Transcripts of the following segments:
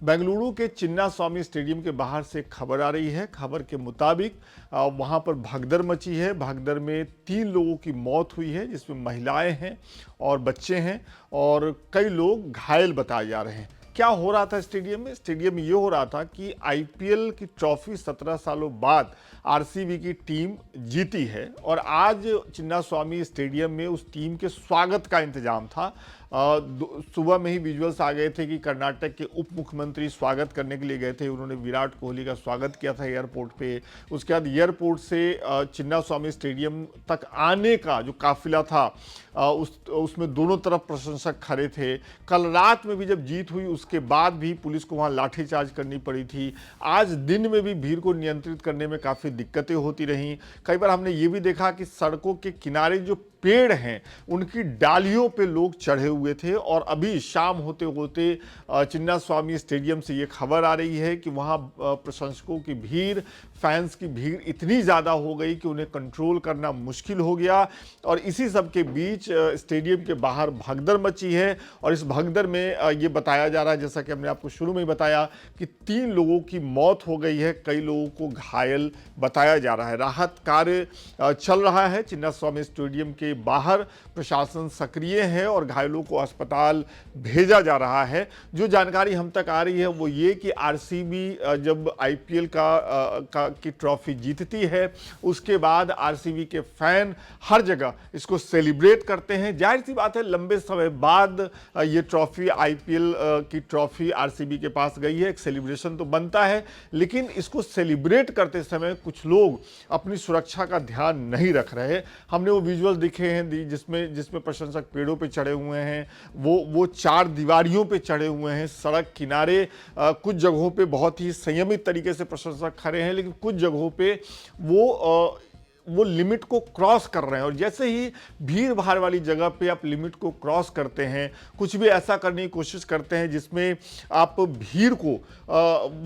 बेंगलुरु के चिन्नास्वामी स्टेडियम के बाहर से खबर आ रही है। खबर के मुताबिक वहां पर भगदड़ मची है। भगदड़ में 3 लोगों की मौत हुई है, जिसमें महिलाएं हैं और बच्चे हैं, और कई लोग घायल बताए जा रहे हैं। क्या हो रहा था स्टेडियम में? स्टेडियम में ये हो रहा था कि आईपीएल की ट्रॉफी 17 सालों बाद आरसीबी की टीम जीती है, और आज चिन्नास्वामी स्टेडियम में उस टीम के स्वागत का इंतजाम था। सुबह में ही विजुअल्स आ गए थे कि कर्नाटक के उप मुख्यमंत्री स्वागत करने के लिए गए थे। उन्होंने विराट कोहली का स्वागत किया था एयरपोर्ट पे। उसके बाद एयरपोर्ट से चिन्नास्वामी स्टेडियम तक आने का जो काफिला था, उसमें दोनों तरफ प्रशंसक खड़े थे। कल रात में भी जब जीत हुई उसके बाद भी पुलिस को वहां लाठीचार्ज करनी पड़ी थी। आज दिन में भी भीड़ को नियंत्रित करने में काफ़ी दिक्कतें होती रहीं। कई बार हमने ये भी देखा कि सड़कों के किनारे जो पेड़ हैं उनकी डालियों पे लोग चढ़े हुए थे। और अभी शाम होते होते चिन्नास्वामी स्टेडियम से ये खबर आ रही है कि वहाँ प्रशंसकों की भीड़, फैंस की भीड़ इतनी ज़्यादा हो गई कि उन्हें कंट्रोल करना मुश्किल हो गया। और इसी सब के बीच स्टेडियम के बाहर भगदड़ मची है। और इस भगदड़ में ये बताया जा रहा है, जैसा कि हमने आपको शुरू में ही बताया, कि 3 लोगों की मौत हो गई है, कई लोगों को घायल बताया जा रहा है। राहत कार्य चल रहा है। चिन्नास्वामी स्टेडियम के बाहर प्रशासन सक्रिय है और घायलों को अस्पताल भेजा जा रहा है। जो जानकारी हम तक आ रही है वो ये कि आरसीबी जब आईपीएल की ट्रॉफी जीतती है, उसके बाद आरसीबी के फैन हर जगह इसको सेलिब्रेट करते हैं। जाहिर सी बात है, लंबे समय बाद ये ट्रॉफी, आईपीएल की ट्रॉफी आरसीबी के पास गई है। एक सेलिब्रेशन तो बनता है, लेकिन इसको सेलिब्रेट करते समय कुछ लोग अपनी सुरक्षा का ध्यान नहीं रख रहे। हमने वो विजुअल दिखे हैं जिसमें प्रशंसक पेड़ों पे चढ़े हुए हैं, वो 4 दीवारियों पे चढ़े हुए हैं। सड़क किनारे कुछ जगहों पे बहुत ही संयमित तरीके से प्रशंसक खड़े हैं, लेकिन कुछ जगहों पे वो लिमिट को क्रॉस कर रहे हैं। और जैसे ही भीड़ भाड़ वाली जगह पे आप लिमिट को क्रॉस करते हैं, कुछ भी ऐसा करने की कोशिश करते हैं जिसमें आप भीड़ को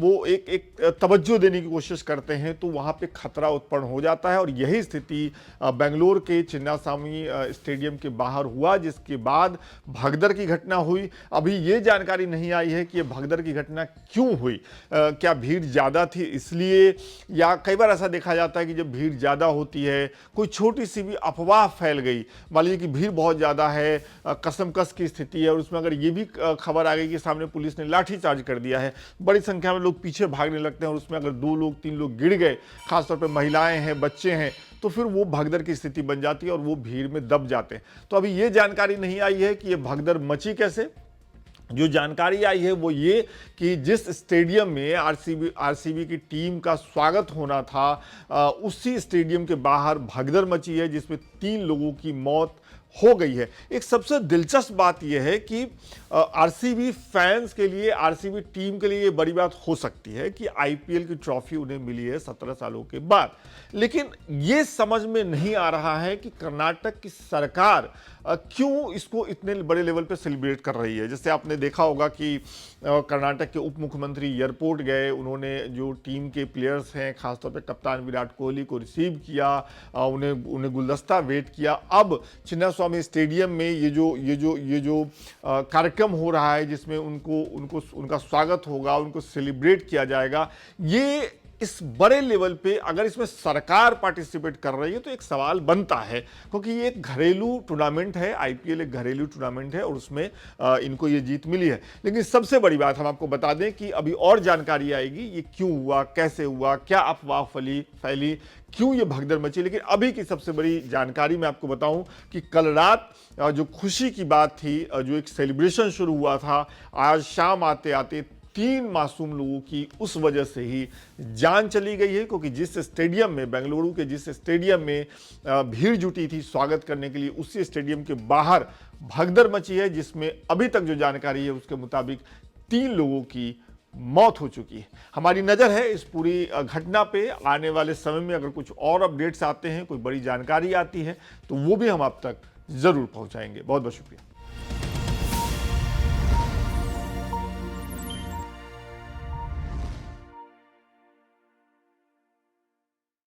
वो एक तवज्जो देने की कोशिश करते हैं, तो वहाँ पे खतरा उत्पन्न हो जाता है। और यही स्थिति बेंगलोर के चिन्नास्वामी स्टेडियम के बाहर हुआ, जिसके बाद भगदड़ की घटना हुई। अभी ये जानकारी नहीं आई है कि ये भगदड़ की घटना क्यों हुई। क्या भीड़ ज़्यादा थी इसलिए, या कई बार ऐसा देखा जाता है कि जब भीड़ ज़्यादा होती है, कोई छोटी सी भी अफवाह फैल गई, मान लीजिए कि भीड़ बहुत ज्यादा है, कसमकस की स्थिति है, और उसमें अगर ये भी खबर आ गई कि सामने पुलिस ने लाठीचार्ज कर दिया है, बड़ी संख्या में लोग पीछे भागने लगते हैं, और उसमें अगर 2 लोग 3 लोग गिर गए, खासतौर पर महिलाएं हैं, बच्चे हैं, तो फिर वो भगदड़ की स्थिति बन जाती है और वो भीड़ में दब जाते हैं। तो अभी ये जानकारी नहीं आई है कि ये भगदड़ मची कैसे। जो जानकारी आई है वो ये कि जिस स्टेडियम में आरसीबी की टीम का स्वागत होना था, उसी स्टेडियम के बाहर भगदड़ मची है, जिसमें 3 लोगों की मौत हो गई है। एक सबसे दिलचस्प बात यह है कि आरसीबी फैंस के लिए, आरसीबी टीम के लिए ये बड़ी बात हो सकती है कि आईपीएल की ट्रॉफी उन्हें मिली है 17 सालों के बाद, लेकिन ये समझ में नहीं आ रहा है कि कर्नाटक की सरकार क्यों इसको इतने बड़े लेवल पे सेलिब्रेट कर रही है। जैसे आपने देखा होगा कि कर्नाटक के उप मुख्यमंत्री एयरपोर्ट गए, उन्होंने जो टीम के प्लेयर्स हैं, खासतौर पे कप्तान विराट कोहली को रिसीव किया, उन्हें गुलदस्ता भेंट किया। अब चिन्नास्वामी स्टेडियम में ये जो कार्यक्रम हो रहा है, जिसमें उनका स्वागत होगा, उनको सेलिब्रेट किया जाएगा, ये इस बड़े लेवल पे अगर इसमें सरकार पार्टिसिपेट कर रही है तो एक सवाल बनता है, क्योंकि ये एक घरेलू टूर्नामेंट है, आईपीएल एक घरेलू टूर्नामेंट है, और उसमें इनको ये जीत मिली है। लेकिन सबसे बड़ी बात हम आपको बता दें कि अभी और जानकारी आएगी, ये क्यों हुआ, कैसे हुआ, क्या अफवाह फैली, क्यों ये भगदड़ मची। लेकिन अभी की सबसे बड़ी जानकारी मैं आपको बताऊं कि कल रात जो खुशी की बात थी, जो एक सेलिब्रेशन शुरू हुआ था, आज शाम आते आते 3 मासूम लोगों की उस वजह से ही जान चली गई है। क्योंकि जिस स्टेडियम में, बेंगलुरु के जिस स्टेडियम में भीड़ जुटी थी स्वागत करने के लिए, उसी स्टेडियम के बाहर भगदड़ मची है, जिसमें अभी तक जो जानकारी है उसके मुताबिक 3 लोगों की मौत हो चुकी है। हमारी नज़र है इस पूरी घटना पे। आने वाले समय में अगर कुछ और अपडेट्स आते हैं, कोई बड़ी जानकारी आती है, तो वो भी हम आप तक जरूर पहुंचाएंगे। बहुत बहुत शुक्रिया।